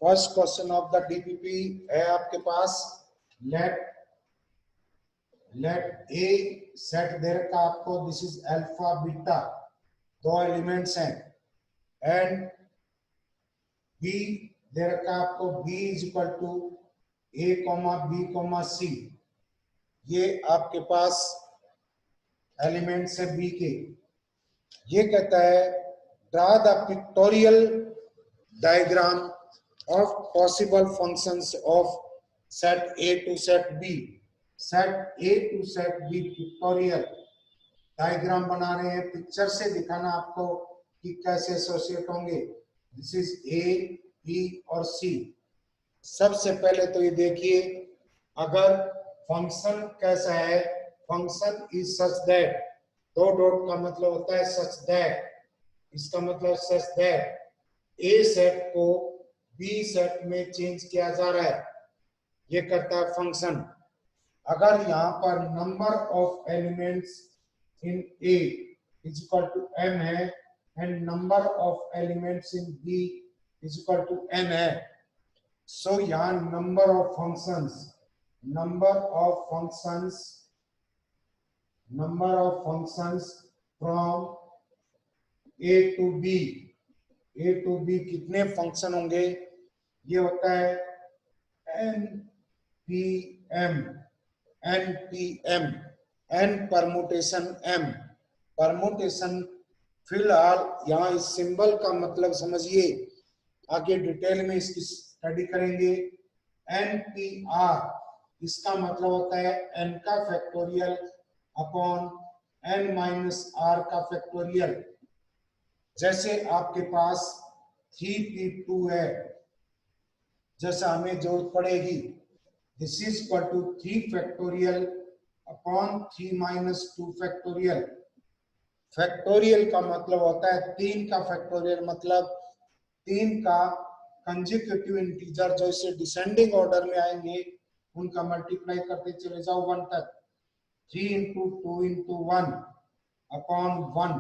First question of the DPP है आपके पास, लेट ए सेट दे रखा आपको, दिस इज अल्फा बीटा, दो एलिमेंट्स हैं, एंड बी दे रखा आपको, B is equal to a comma b comma c, ये आपके पास एलिमेंट्स है बी के। ये कहता है draw the pictorial diagram of possible functions of set A to set B. Set A to set B pictorial diagram बना रहे हैं, पिक्चर से दिखाना आपको कि कैसे एसोसिएट होंगे। दिस इज ए बी और सी। सबसे पहले तो ये देखिए, अगर फंक्शन कैसा है, फंक्शन इज सच दैट, दो डॉट का मतलब होता है सच दैट, इसका मतलब सच दैट ए सेट को बी सेट में चेंज किया जा रहा है, ये करता है फंक्शन। अगर यहाँ पर number of elements in A is equal to m है and number of elements in B is equal to n है, सो यहाँ number of functions from A to B कितने फंक्शन होंगे, ये होता है npm, n permutation m, permutation. फिलहाल यहाँ इस सिंबल का मतलब समझिए, आगे डिटेल में इसकी स्टडी करेंगे। npr इसका मतलब होता है n का फैक्टोरियल अपॉन n माइनस r का फैक्टोरियल। जैसे आपके पास 3p2 है, जैसा हमें जरूरत पड़ेगी, this is equal to 3 factorial upon 3 माइनस 2 फैक्टोरियल। फैक्टोरियल का मतलब होता है 3 का फैक्टोरियल, मतलब 3 का कंसेक्यूटिव इंटीजर जो इसे डिसेंडिंग ऑर्डर में आएंगे उनका मल्टीप्लाई करते चले जाओ 1 तक। 3 इंटू 2 इंटू 1 अपॉन 1,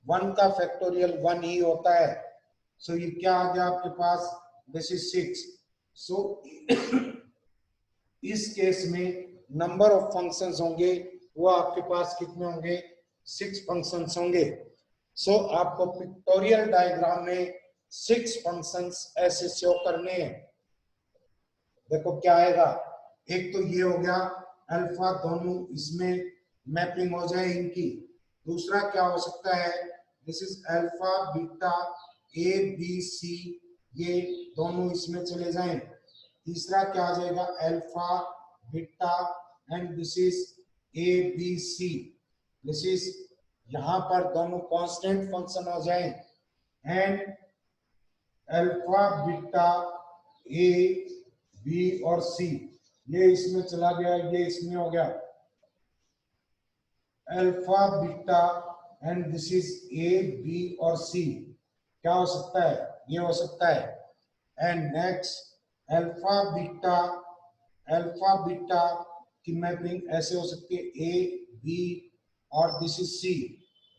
1 का फैक्टोरियल 1 ही होता है। सो ये क्या आ गया आपके पास, दिस इज 6। सो इस केस में नंबर ऑफ फंक्शंस होंगे वो आपके पास कितने होंगे, 6 फंक्शंस होंगे। सो आपको पिक्टोरियल डायग्राम में 6 फंक्शंस ऐसे शो करने हैं। देखो क्या आएगा, एक तो ये हो गया अल्फा, दोनों इसमें मैपिंग हो जाए इनकी। दूसरा क्या हो सकता है, this is alpha beta a b c, ये दोनों इसमें चले जाएं। तीसरा क्या आ जाएगा, alpha beta and this is A b c, this is यहाँ पर दोनों कांस्टेंट फंक्शन हो जाए, and alpha beta a B और सी, ये इसमें चला गया, ये इसमें हो गया alpha beta and this is A B और सी। क्या हो सकता है, ये हो सकता है। एंड नेक्स्ट अल्फा बीटा की मैपिंग ऐसे हो सकती है, ए बी और दिस इज सी,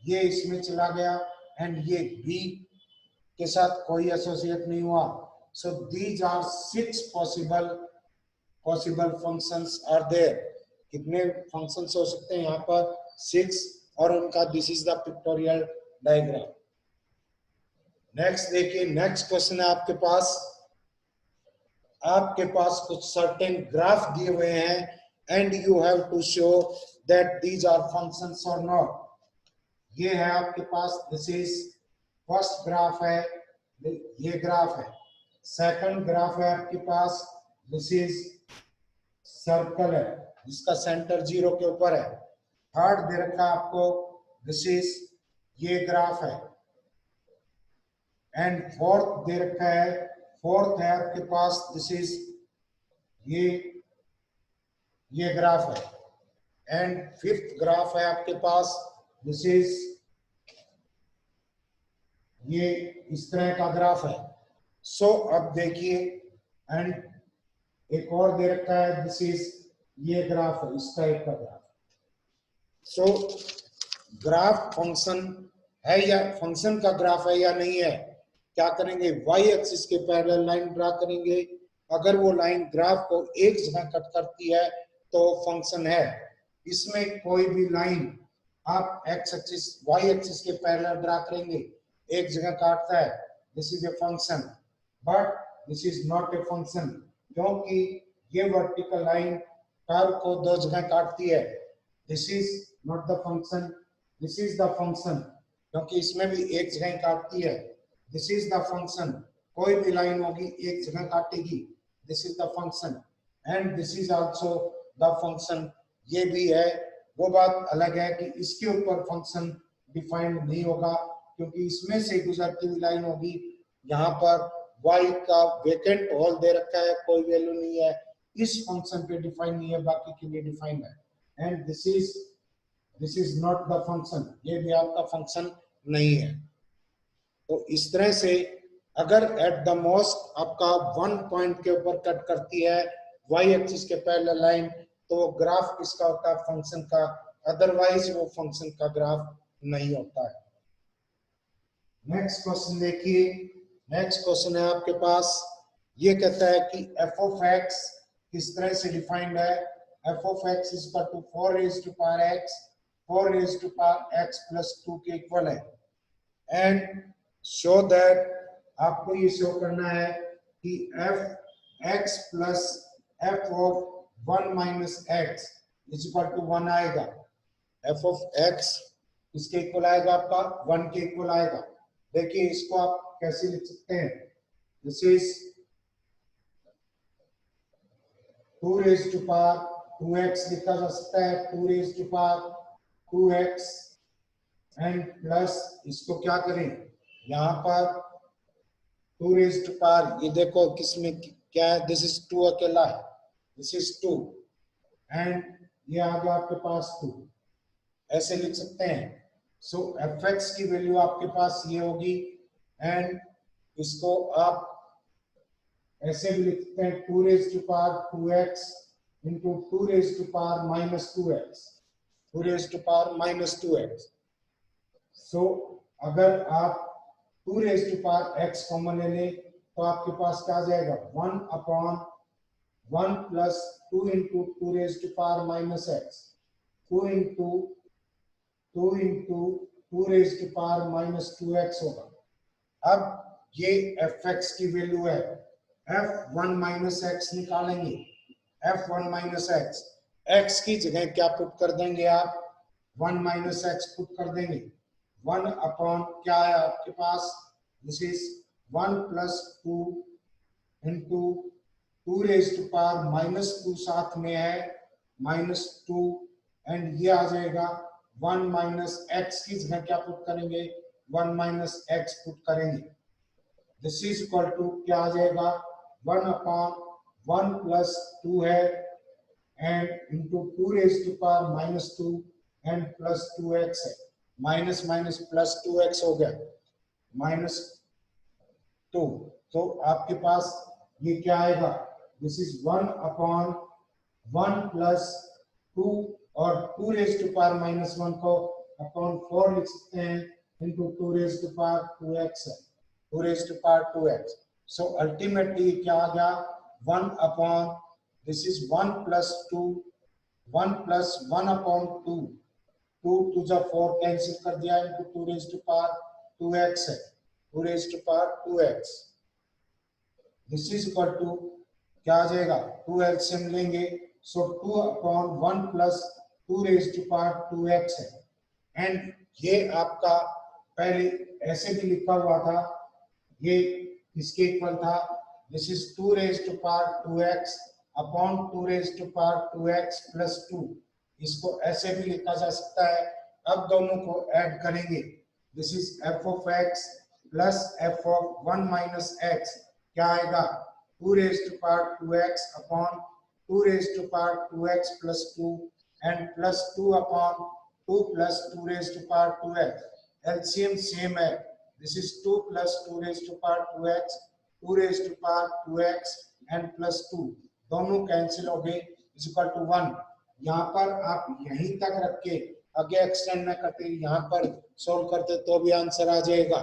ये इसमें चला गया एंड ये बी के साथ कोई एसोसिएट नहीं हुआ। So these are 6 possible functions are there. कितने फंक्शंस हो सकते हैं यहाँ पर, 6, और उनका this is the pictorial diagram. Next देखिए, नेक्स्ट क्वेश्चन है आपके पास कुछ सर्टेन ग्राफ दिए हुए हैं and you have to show that these are functions और नॉट। ये है आपके पास, दिस इज फर्स्ट ग्राफ है, ये ग्राफ है। सेकंड ग्राफ है आपके पास, दिस इज सर्कल है जिसका सेंटर 0 के ऊपर है। थर्ड दे रखा आपको, दिस इज ये ग्राफ है। एंड फोर्थ दे रखा है, फोर्थ है आपके पास, दिस इज ये ग्राफ है। एंड फिफ्थ ग्राफ है आपके पास, दिस इज ये इस तरह का ग्राफ है। सो अब देखिए, एंड एक और दे रखा है, दिस इज ये ग्राफ है, इस टाइप का ग्राफ। सो ग्राफ फंक्शन है या फंक्शन का ग्राफ है या नहीं है, क्या करेंगे, वाई एक्सिस के पैरेलल लाइन ड्रा करेंगे। अगर वो लाइन ग्राफ को एक जगह कट करती है तो फंक्शन है। इसमें कोई भी लाइन आप एक्स एक्सिस वाई एक्सिस के पैरेलल ड्रा करेंगे, एक जगह काटता है, this is a function, but this is not a function, क्योंकि ये वर्टिकल लाइन कर्व को दो जगह काटती है। This is not the function, this is the function, क्योंकि इसमें भी एक जगह काटती है। दिस इज द फंक्शन, कोई भी लाइन होगी एक जगह काटेगी, this is the function, and this is also the function. ये भी है, वो बात अलग है कि इसके ऊपर फंक्शन डिफाइंड नहीं होगा, क्योंकि इसमें से गुजरती हुई लाइन होगी। यहाँ पर y का वेकेंट होल दे रखा है, कोई वैल्यू नहीं है, इस फंक्शन पे डिफाइन नहीं है, बाकी के लिए डिफाइंड है। And this is not the function, ये भी आपका फंक्शन नहीं है। तो इस तरह से अगर एट द मोस्ट आपका 1 पॉइंट के ऊपर कट करती है वाई एक्सिस के पैरेलल लाइन, तो वो ग्राफ किसका होता है, फंक्शन का, अदरवाइज वो फंक्शन का ग्राफ नहीं होता है। नेक्स्ट क्वेश्चन देखिए, नेक्स्ट क्वेश्चन है आपके पास, ये कहता है कि एफ ऑफ एक्स किस तरह से डिफाइंड है। F of x is equal to 4 raise to power x, 4 raise to power x plus 2 के इक्वल है। एंड शो दैट, आपको ये शो करना है कि f x plus f of 1 minus x is equal to 1 आएगा। F of x इसके equal आएगा, आपका 1 के इक्वल आएगा। देखिए इसको आप कैसे लिख सकते हैं, this is 2 raise to power 2x लिखा जा सकता है, 2 raise to power 2x and plus इसको क्या करें, यहाँ पर 2 रेज़ टू पावर, ये देखो किसमें क्या है, दिस इज 2 अकेला है, दिस इज 2 एंड ये आ गया आपके पास 2, ऐसे लिख सकते हैं। सो एफ एक्स की वैल्यू आपके पास ये होगी, एंड इसको आप ऐसे भी लिख सकते हैं 2 raise to power 2x into 2 raise to power minus 2x, 2 raise to power minus 2x। So अगर आप 2 raise to power x common ले लें तो आपके पास क्या आ जाएगा, 1 upon 1 plus 2 into 2 raise to power minus x, 2 into 2 raise to power minus 2x होगा। अब ये fx की वैल्यू है, f1 माइनस x निकालेंगे, f1 माइनस x, x की जगह क्या पुट कर देंगे आप, 1 माइनस x पुट कर देंगे, 1 अपॉन क्या है आपके पास, this is 1 plus 2 into 2 raise to power minus 2 साथ में है माइनस 2, एंड ये आ जाएगा 1 माइनस एक्स की जगह क्या पुट करेंगे, 1 माइनस एक्स पुट करेंगे। दिस इज इक्वल टू क्या आ जाएगा, 1 अपॉन 1 प्लस 2 है and into 2 raise to power minus 2 and plus 2x है, माइनस माइनस प्लस 2x हो गया, माइनस 2। तो आपके पास ये क्या आएगा, दिस इज 1 अपॉन 1 प्लस 2 और 2 रेज़ टू पावर माइनस 1 को अपॉन 4 लिख सकते हैं into 2 raise to power 2x है, 2 raise to power 2x। So ultimately क्या आ गया, 1 upon, this is 1 plus 2, 1 plus 1 upon 2, 2 to the 4 cancel कर दिया into 2 raise to power 2x है, 2 raise to power 2x। This is equal to क्या आ जाएगा, 2 एलसीएम लेंगे, so 2 upon 1 plus 2 raise to power 2x है, एंड ये आपका पहले ऐसे भी लिखा हुआ था, ये इसके इक्वल था, this is 2 raise to power 2x upon 2 raise to power 2x plus 2, इसको ऐसे भी लिखा जा सकता है। अब दोनों को ऐड करेंगे, this is f of x plus f of 1 minus x, क्या आएगा, 2 raise to power 2x upon 2 raise to power 2x plus 2 and plus 2 upon 2 plus 2 raise to power 2x, LCM same है, this is 2 plus 2 raise to power 2x, 2 raise to power 2x and plus 2, दोनों cancel हो गए, is equal to 1। यहाँ पर आप यहीं तक रख के आगे एक्सटेंड न करते, यहाँ पर सोल्व करते तो भी आंसर आ जाएगा।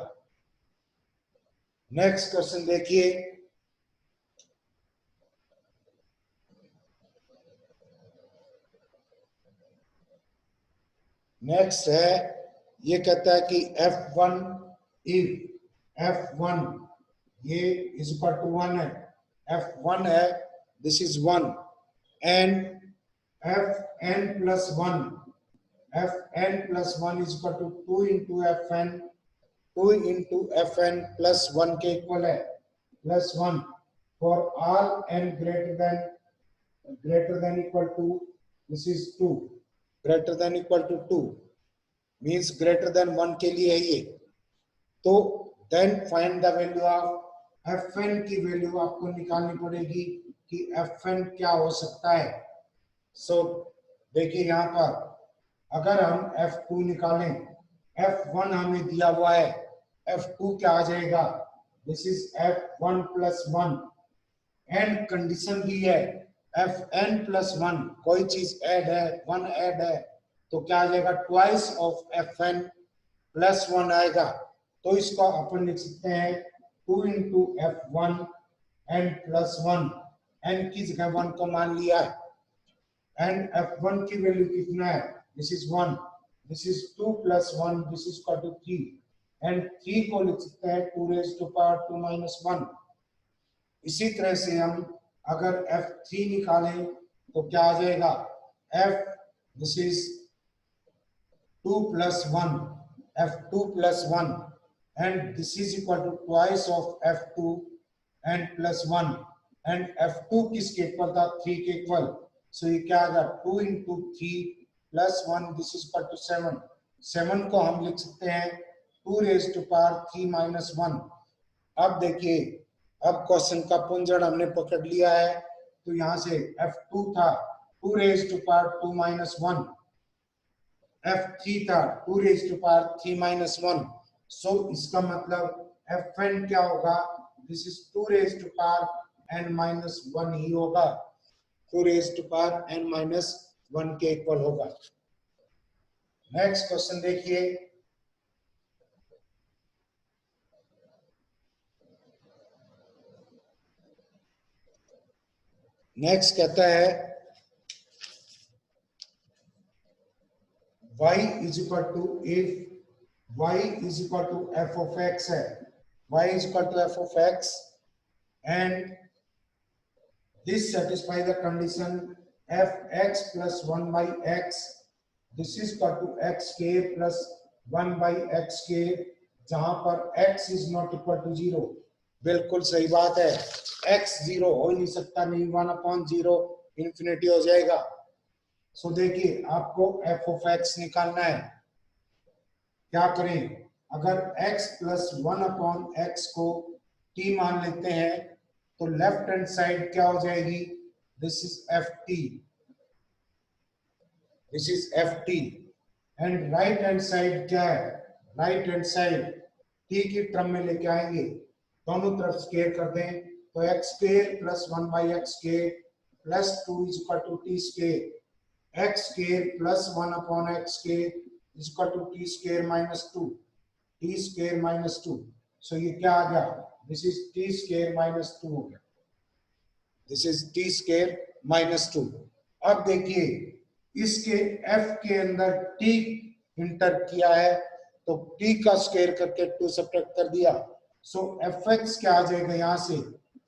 नेक्स्ट क्वेश्चन देखिए, नेक्स्ट है, ये कहता है कि F1 इफ F1 ये इज इक्वल टू 1 है, F1 है, this is 1 and Fn plus 1, Fn plus 1 is equal to 2 into Fn, 2 into Fn plus 1 के इक्वल है, plus 1 for all n greater than equal to, this is 2, greater than equal to 2 means greater than 1 के लिए है ये। तो then find the value of Fn की value आपको निकालनी पड़ेगी कि Fn क्या हो सकता है। सो देखिए यहाँ पर अगर हम F2 निकालें, F1 हमें दिया हुआ है, F2 क्या आ जाएगा, this is F1 plus 1 and condition भी है Fn प्लस 1, कोई चीज ऐड है, 1 ऐड है, तो क्या आ जाएगा, ट्वाइस ऑफ Fn प्लस 1 आएगा। तो इसको अपन लिख सकते हैं 2 into F1 and plus 1, N की जगह 1 को मान लिया है एंड F1 की वैल्यू कितना है, this is 1, this is 2 plus 1, this is equal to 3 and 3 को लिख सकते हैं 2 रेज़ टू पावर 2 माइनस 1। इसी तरह से हम अगर F3 निकालें तो क्या आ जाएगा, F this is 2 plus 1, F2 plus 1 and this is equal to twice of F2 and plus 1 and F2 किसके इक्वल था, 3 के इक्वल। सो ये क्या आ गया, 2 into 3 plus 1, this is equal to 7, 7 को हम लिख सकते हैं 2 रेज़ टू पावर 3 माइनस 1। अब देखिए, अब क्वेश्चन का पुंजड़ हमने पकड़ लिया है, तो यहाँ से F2 था 2 raise to power 2 minus 1, F3 था 2 raise to power 3 minus 1। So इसका मतलब Fn क्या होगा, this is 2 raise to power n minus 1 ही होगा, 2 raise to power n minus 1 के इक्वल होगा। नेक्स्ट क्वेश्चन देखिए, नेक्स्ट कहता है y is equal to, if y is equal to f of x है, y is equal to f of x and this satisfy the condition fx plus 1 by x, this is equal to xk plus 1 by xk, जहां पर x is not equal to 0। बिल्कुल सही बात है, x 0 हो ही नहीं सकता, नहीं 1/0 इंफिनिटी हो जाएगा। सो देखिए आपको f of x निकालना है, क्या करें, अगर x प्लस 1/x को t मान लेते हैं तो लेफ्ट हैंड साइड क्या हो जाएगी, this is ft, this is ft and right hand side क्या है, राइट हैंड साइड t की टर्म में लेके आएंगे, दोनों तरफ स्क्वायर कर दें तो x square plus 1 by x square plus 2 is equal to t square, x square plus 1/x square is equal to t square minus 2, t square minus 2। सो ये क्या आ गया, this is t square minus 2 हो गया, this is t square minus 2। अब देखिए इसके f के अंदर t इंटर किया है तो t का स्क्वायर करके 2 सब्ट्रैक्ट कर दिया, सो fx क्या आ जाएगा, यहाँ से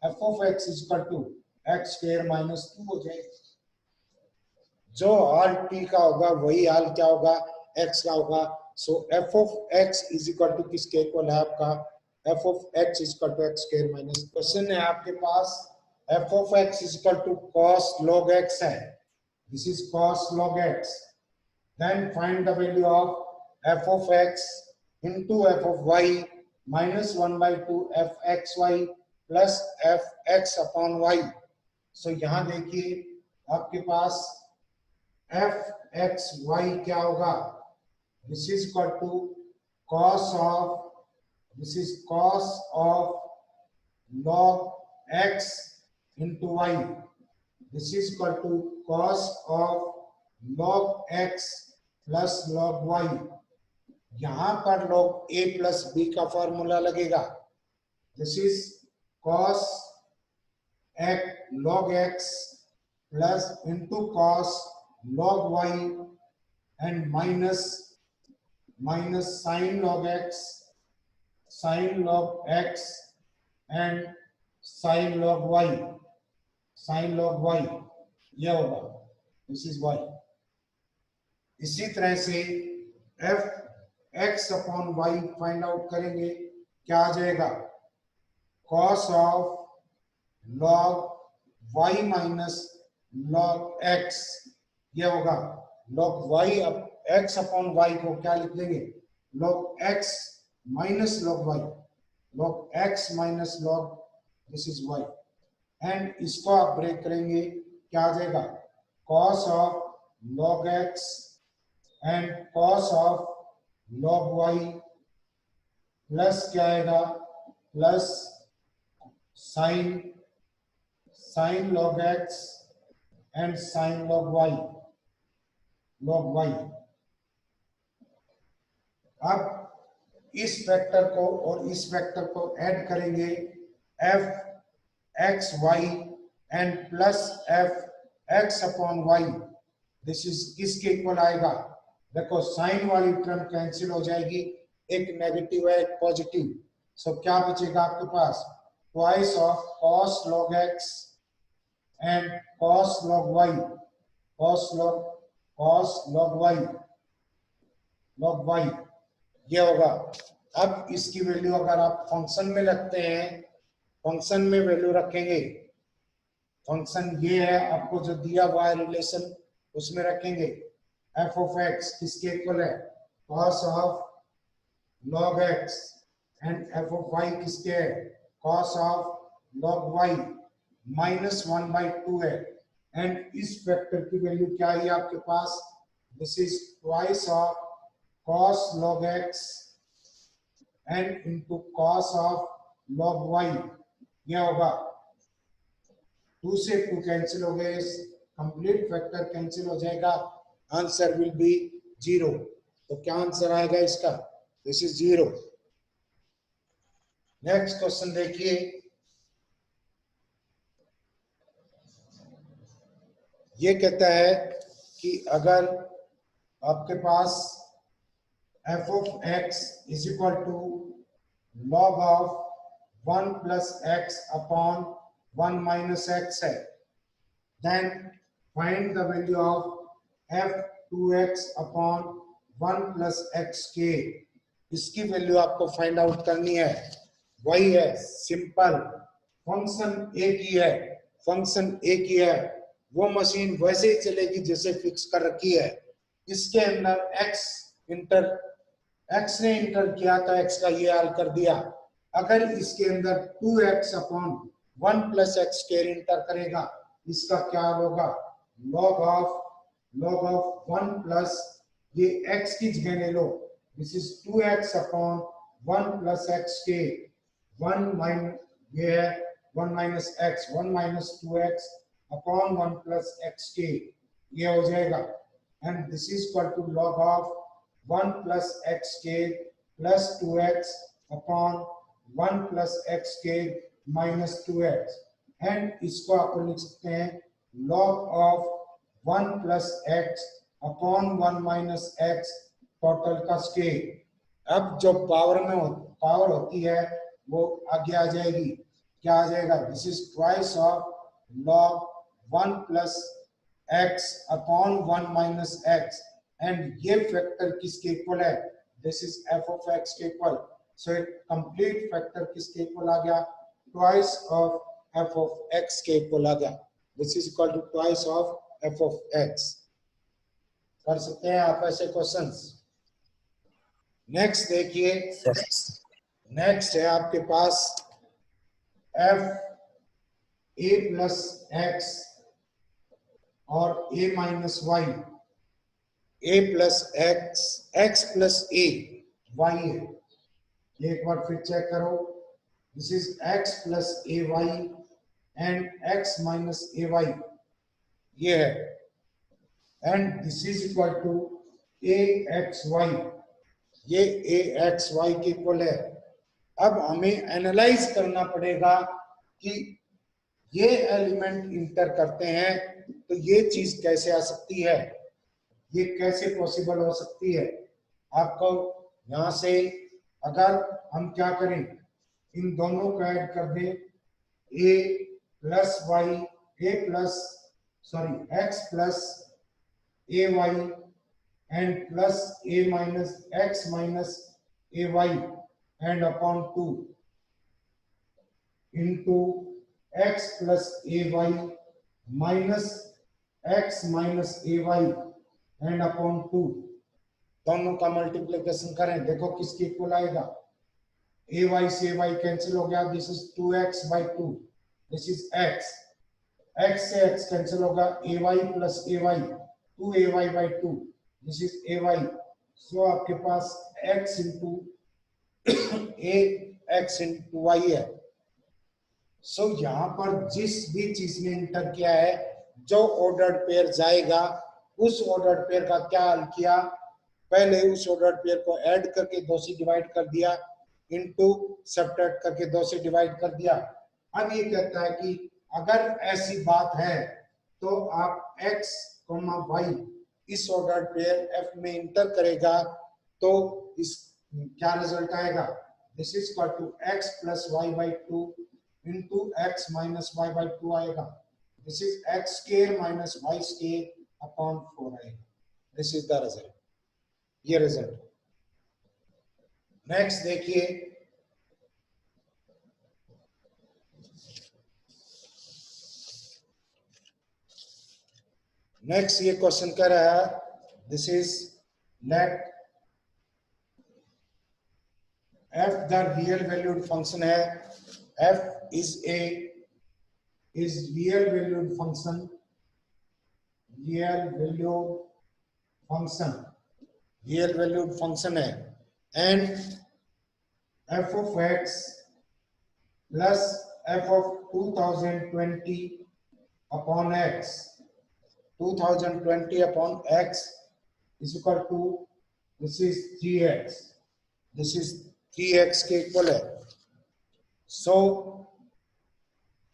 f of x is equal to x square minus 2 हो जाएगा। जो हाल t का होगा वही हाल क्या होगा, x का होगा। सो f of x is equal to किसके इक्वल है आपका, f of x is equal to x square minus, question है आपके पास f of x is equal to cos log x है, this is cos log x, then find the value of f of x into f of y minus 1/2 fxy plus fx upon y। सो यहाँ देखिए आपके पास fxy क्या होगा, this is equal to cos of, this is cos of log x into y, this is equal to cos of log x plus log y। यहां पर log a plus b का formula लगेगा, this is cos x log x plus into cos log y and minus sin log x and sin log y, यह होगा, this is y। इसी तरह से f x upon y find out करेंगे, क्या आ जाएगा, cos of log y minus log x, यह होगा log y x upon y को क्या लिख देंगे, log x minus log y, log x minus log this is y, and इसको आप ब्रेक करेंगे, क्या आ जाएगा, cos of log x and cos of log y plus क्या आएगा, plus sin log x and sin log y, अब इस फैक्टर को और इस फैक्टर को ऐड करेंगे, f x y and plus f x upon y, this is किसके इक्वल आएगा, देखो साइन वाली टर्म कैंसिल हो जाएगी, एक नेगेटिव है एक पॉजिटिव, सो क्या बचेगा आपके पास, twice of cos log x and cos log y, log y ये होगा। अब इसकी वैल्यू अगर आप फंक्शन में रखते हैं, फंक्शन में वैल्यू रखेंगे, फंक्शन ये है आपको जो दिया हुआ है रिलेशन, उसमें रखेंगे f ऑफ x किसके इक्वल है, cos of log x and f of y किसके है, cos of log y minus 1/2 है, एंड इस फैक्टर की वैल्यू क्या है आपके पास, this is twice of cos log x and into cos of log y, यह होगा, 2 से 2 कैंसिल हो गए, कंप्लीट फैक्टर कैंसिल हो जाएगा, आंसर विल बी 0, तो क्या आंसर आएगा इसका, दिस इज 0। नेक्स्ट क्वेश्चन देखिए, ये कहता है कि अगर आपके पास f of x is equal to log of 1 plus x upon 1 minus x है, then find the value of f2x upon 1 plus xk, इसकी वैल्यू आपको फाइंड आउट करनी है, वही है सिंपल, फंक्शन एक ही है, वो मशीन वैसे ही चलेगी जैसे फिक्स कर रखी है, इसके अंदर x ने इंटर किया तो x का ये हल कर दिया, अगर इसके अंदर 2x upon 1 plus x square enter करेगा, इसका क्या होगा, log ऑफ 1 प्लस ये x की जगह ले लो, this is 2x upon 1 plus x square, 1 minus ये है 1 minus x, 1 minus 2x upon 1 plus x के, ये हो जाएगा, and this is equal to log of 1 plus x square plus 2x upon 1 plus x square minus 2x, and इसको आप लिख सकते हैं log of 1 plus x upon 1 minus x total का स्केयर। अब जो पावर होती है वो आगे आ जाएगी, क्या आ जाएगा, this is twice of log 1 plus x upon 1 minus x, and ये फैक्टर किसके इक्वल है, this is f of x के इक्वल, सो एक कंप्लीट फैक्टर किसके इक्वल आ गया, twice of f of x के इक्वल आ गया, this is equal to twice of f of x। कर सकते हैं आप ऐसे क्वेश्चंस। नेक्स्ट देखिए, नेक्स्ट है आपके पास f a प्लस x और a minus y, a plus x plus a y है, एक बार फिर चेक करो, this is x plus a y and x minus a y, ये है, and this is equal to a x y, ये a x y के equal है, अब हमें एनालाइज करना पड़ेगा कि ये एलिमेंट इंटर करते हैं तो ये चीज कैसे आ सकती है, ये कैसे पॉसिबल हो सकती है। आपको यहां से अगर हम क्या करें, इन दोनों को ऐड कर दें, a plus y, a plus sorry x plus a y and plus a minus x minus ay and upon 2 into x plus ay minus x minus ay and upon 2, दोनों का मल्टीप्लिकेशन करें, देखो किसके equal आएगा, ए Y से ए Y cancel हो गया, this is 2x by 2, this is x, x से x कैंसिल होगा, a y plus a y 2ay by 2, this is a y. So आपके पास x into a x into y है। So यहाँ पर जिस भी चीज ने इंटर किया है, जो ऑर्डर्ड पेयर जाएगा उस ऑर्डर्ड पेयर का क्या हल किया, पहले उस ऑर्डर्ड पेयर को ऐड करके 2 से डिवाइड कर दिया, इनटू सब्ट्रैक्ट करके 2 से डिवाइड कर दिया। अब ये कहता है कि अगर ऐसी बात है तो आप x, y इस ऑर्डर्ड पेयर f में इंटर करेगा तो इस क्या रिजल्ट आएगा, this is equal to x plus y by 2 into x minus y by 2 आएगा, this is x square minus y square upon 4 आएगा, दिस इज द रिजल्ट, ये रिजल्ट। नेक्स्ट देखिए, नेक्स्ट ये क्वेश्चन कह रहा है, this is let f the real valued function है, f is real valued function, real valued function, real valued function है, and f of x plus f of 2020 upon x, 2020 upon x is equal to, this is 3x, this is 3x के equal है। So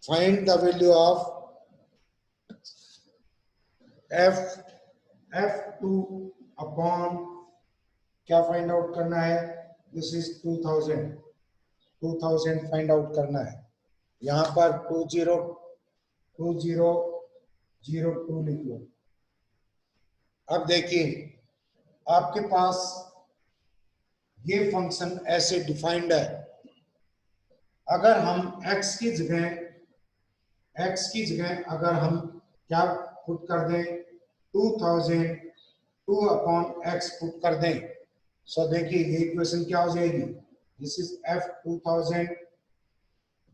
find the value of f2 upon क्या find out करना है, this is 2000 find out करना है। यहाँ पर 2002 लिख लो। अब देखिए आपके पास ये फंक्शन ऐसे डिफाइंड है, अगर हम x की जगह अगर हम क्या पुट कर दें, 2002 अपॉन x पुट कर दें, सो देखिए ये इक्वेशन क्या हो जाएगी, this is f2000,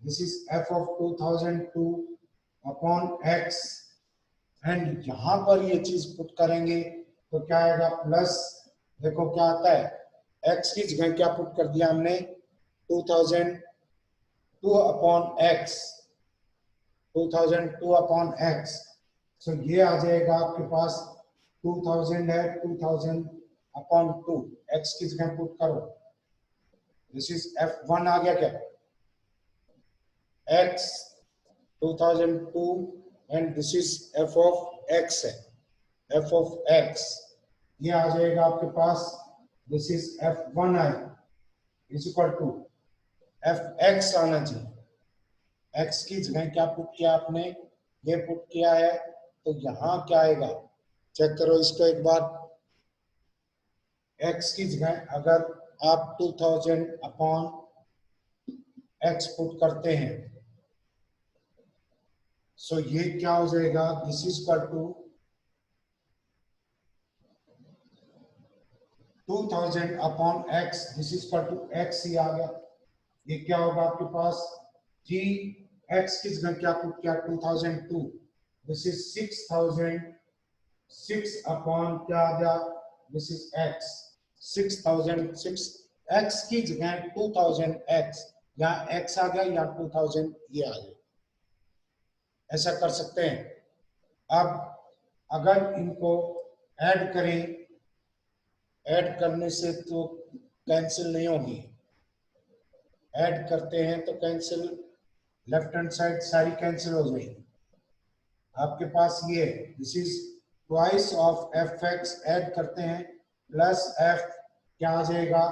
this is f of 2002 upon x, and यहां पर ये चीज पुट करेंगे तो क्या आएगा, प्लस देखो क्या आता है, x की जगह क्या पुट कर दिया हमने, 2002 अपॉन x, 2002 अपॉन x, सो ये आ जाएगा आपके पास 2000 है, 2000 अपॉन 2, x की जगह पुट करो, दिस इज f1 आ गया क्या, x 2002 and this is f of x है, f ऑफ x ये आ जाएगा आपके पास, दिस इज f1 है इज इक्वल टू fx आना चाहिए, x की जगह क्या पुट किया आपने, ये पुट किया है, तो यहाँ क्या आएगा, चेक करो इसको एक बार, x की जगह अगर आप 2000 अपॉन x पुट करते हैं, सो ये क्या हो जाएगा, this is equal to 2000 upon x, this is equal to x ही आ गया, ये क्या होगा आपके पास, 3x की जगह क्या पुट किया 2002, दिस इज 6000, 6 अपॉन क्या आ गया, दिस इज x, 6006 x की जगह 2000x, यहाँ x आ गया या 2000 ये आ गया, ऐसा कर सकते हैं। अब अगर इनको ऐड करें, ऐड करने से तो कैंसिल नहीं होगी, ऐड करते हैं तो कैंसिल, लेफ्ट हैंड साइड सारी कैंसिल हो जाएगी। आपके पास ये this is twice of f x, add करते हैं प्लस एफ, क्या आ जाएगा,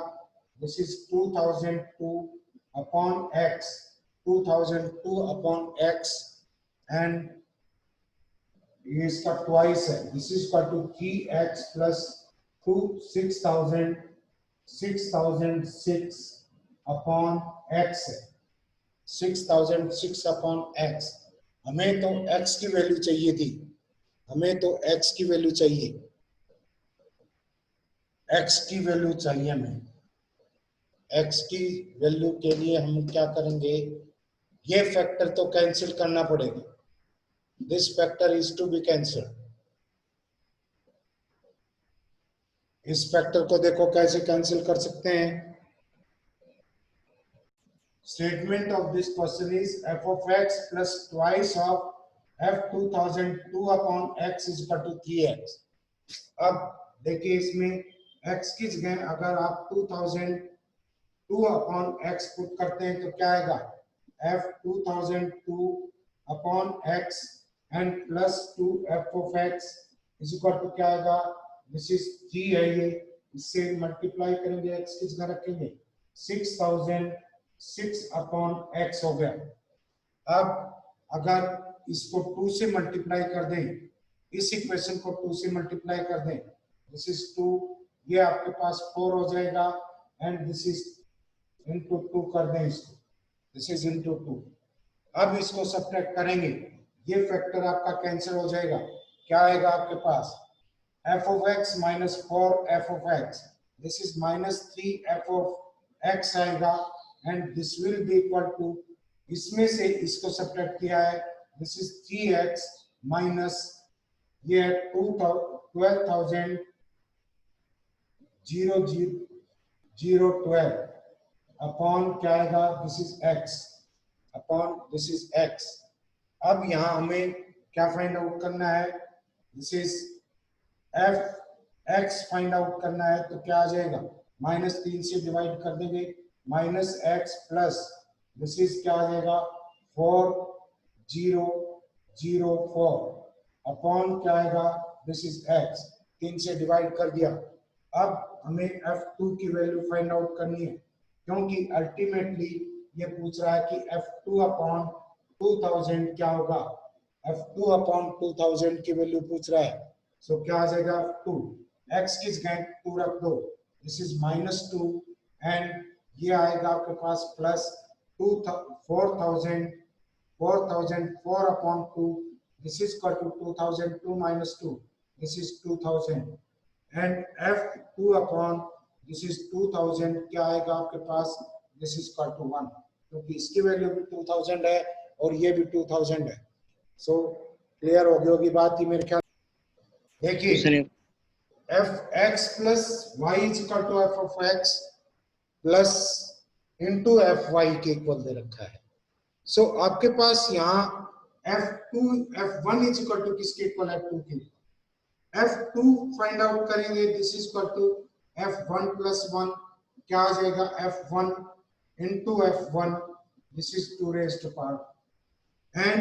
this is 2002 upon x, 2002 upon x, and ये इसका ट्वाइस है, this is equal to 3x plus 2 6006 upon x है, 6006 अपॉन x। हमें तो x की वैल्यू चाहिए थी, हमें तो x की वैल्यू चाहिए, x की वैल्यू चाहिए हमें। x की वैल्यू के लिए हम क्या करेंगे, ये फैक्टर तो कैंसिल करना पड़ेगा, this factor is to be cancelled. इस फैक्टर को देखो कैसे कैंसिल कर सकते हैं। Statement of this question is f of x plus twice of f 2002 upon x is equal to 3x। अब देखिए इसमें x की जगह अगर आप 2002 अपॉन x पुट करते हैं तो क्या आएगा, f 2002 upon x and plus 2 f of x is equal to क्या आएगा, दिस इज 3 है ये, इससे मल्टीप्लाई करेंगे x की जगह रखेंगे 6006 अपॉन x हो गया। अब अगर इसको 2 से मल्टीप्लाई कर दें, इस इक्वेशन को 2 से मल्टीप्लाई कर दें, दिस इज 2, ये आपके पास 4 हो जाएगा, एंड दिस इज इनटू 2 कर दें इसको, दिस इज इनटू 2। अब इसको सब्ट्रैक्ट करेंगे, ये फैक्टर आपका कैंसिल हो जाएगा, क्या आएगा आपके पास, f of x minus 4f of x, this is minus 3f of x आएगा, and this will be equal to, इसमें से इसको सब्ट्रैक्ट किया है, this is 3x minus ये 12,000 0 अपॉन क्या आएगा, this is x upon this is x। अब यहाँ हमें क्या फाइंड आउट करना है, this is F x find out करना है, तो क्या आ जाएगा, -3 से डिवाइड कर देंगे, -x प्लस दिस इज क्या आ जाएगा 4004 अपॉन क्या आएगा, दिस इज x, 3 से डिवाइड कर दिया। अब हमें f2 की वैल्यू फाइंड आउट करनी है, क्योंकि अल्टीमेटली ये पूछ रहा है कि f2 अपॉन 2000 क्या होगा, f2 अपॉन 2000 की वैल्यू पूछ रहा है। सो क्या आ जाएगा, 2 x की जगह 2 रख दो, दिस इज -2, एंड ये आएगा आपके पास plus 4004 upon 2, this is equal to 2002 minus 2, this is 2000, and f2 upon this is 2000 क्या आएगा आपके पास, दिस इज इक्वल टू 1, क्योंकि इसकी वैल्यू भी 2000 है और ये भी 2000 है। सो क्लियर हो गई होगी बात ही मेरे ख्याल। देखिए f x plus y is equal to f of x plus into f y के इक्वल दे रखा है। सो आपके पास यहाँ F2 F1 is equal to किसके इक्वल है, 2 के। F2 फाइंड आउट करेंगे, this is equal to F1 plus 1, क्या आ जाएगा F1 into F1, this is 2 raised to power, and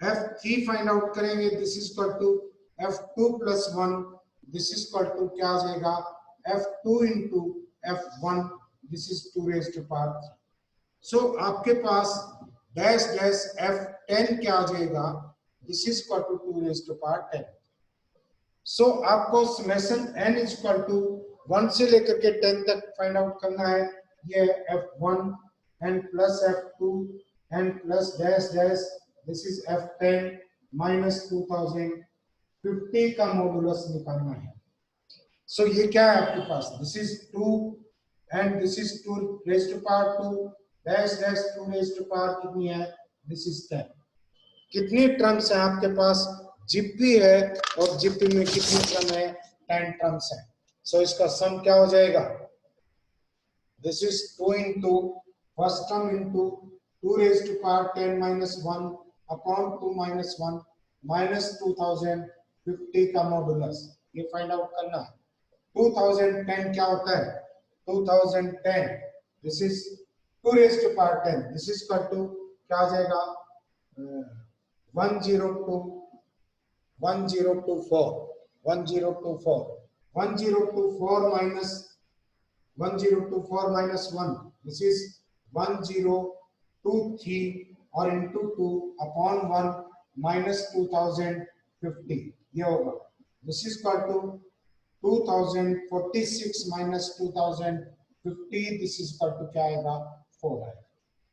F3 find out करेंगे, this is equal to F2 plus 1, this is equal to क्या आ जाएगा F2 into F1, this is 2 raised to power 3। सो आपके पास डैश डैश F10 क्या आ जाएगा, this is equal to 2 raised to power 10। So आपको summation n is equal to 1 से लेकर के 10 तक फाइंड आउट करना है। ये F1 and plus F2 and plus dash dash, this is F10 minus 2000, 50 का मॉडुलस निकालना है। सो ये क्या है आपके पास, this is 2 and this is 2 raised to power 2 dash dash 2 raised to power कितनी है, दिस इज 10। कितनी टर्म्स है आपके पास, जीपी है और जीपी में कितनी टर्म है, 10 टर्म्स है। सो इसका सम क्या हो जाएगा, this is 2 into first term into 2 raised to power 10 minus 1 upon 2 minus 1 minus 2000, 50 का मॉडुलस, ये फाइंड आउट करना है। 2010 क्या होता है, 2010 this is 2 raised to power 10, this is equal to क्या आ जाएगा 1024 minus 1, this is 1023 और into 2 upon 1 minus 2050 ये होगा. This is equal to 2046 minus 2050, this is equal to क्या आएगा 4 आएगा.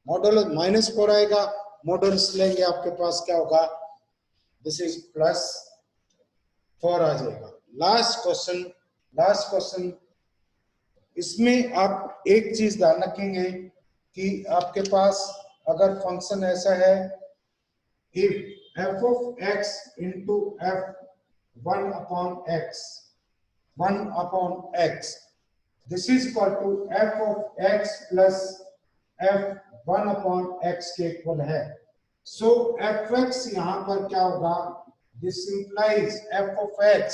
मॉडल -4 आएगा. मॉडल्स लेंगे आपके पास क्या होगा, दिस इज +4 आ जाएगा. लास्ट क्वेश्चन इसमें आप एक चीज ध्यान रखेंगे कि आपके पास अगर फंक्शन ऐसा है, if f of x into f1 upon x, this is equal to f of x plus f1 upon x के इक्वल है. सो fx यहाँ पर क्या होगा, this implies f of x,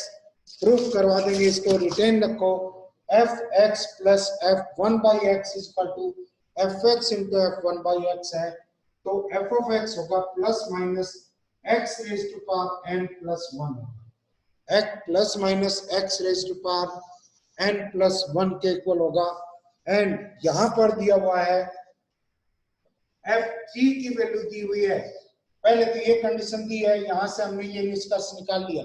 proof करवा देंगे इसको, रिटेन रखो, fx plus f1 by x is equal to fx into f1 by x है. तो f of x होगा plus minus x raised to power n plus 1 होगा. x plus minus x raised to power n plus 1 के equal होगा. And यहां पर दिया हुआ है f3 की वैल्यू दी हुई है. पहले तो ये कंडीशन दी है, यहां से हमने ये निष्कर्ष निकाल लिया.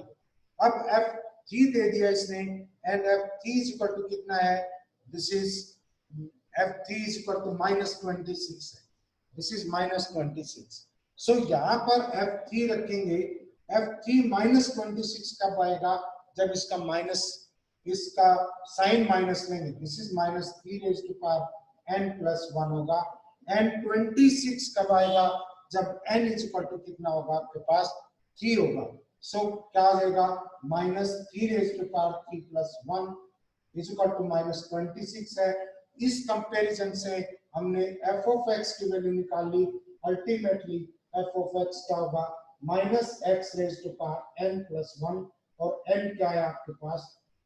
अब f3 दे दिया इसने and f3 is equal to कितना है, this is f3 is equal to -26 है. This is -26. सो यहाँ पर f3 रखेंगे. f3 -26 कब आएगा, जब इसका साइन माइनस लेंगे. This is -3 raised to power n plus 1 होगा. एंड 26 कब आएगा, जब n इज इक्वल टू कितना होगा आपके पास 3 होगा. सो क्या आ जाएगा, -3 raised to power 3 plus 1 is equal to -26 है. इस कंपैरिजन से हमने f of x की वैल्यू निकाल ली. अल्टीमेटली f of x क्या होगा, -x raised to power n plus 1 और n क्या है आपके पास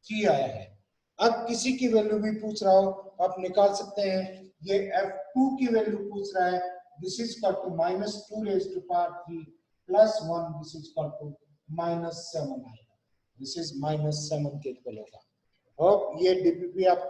3 आया है. अब किसी की वैल्यू भी पूछ रहा हो आप निकाल सकते हैं. ये f2 की वैल्यू पूछ रहा है, this is equal to -2 raised to power 3 plus 1, this is equal to -7 आएगा. दिस इज -7 के इक्वल होगा. होप ये डीपीपी आप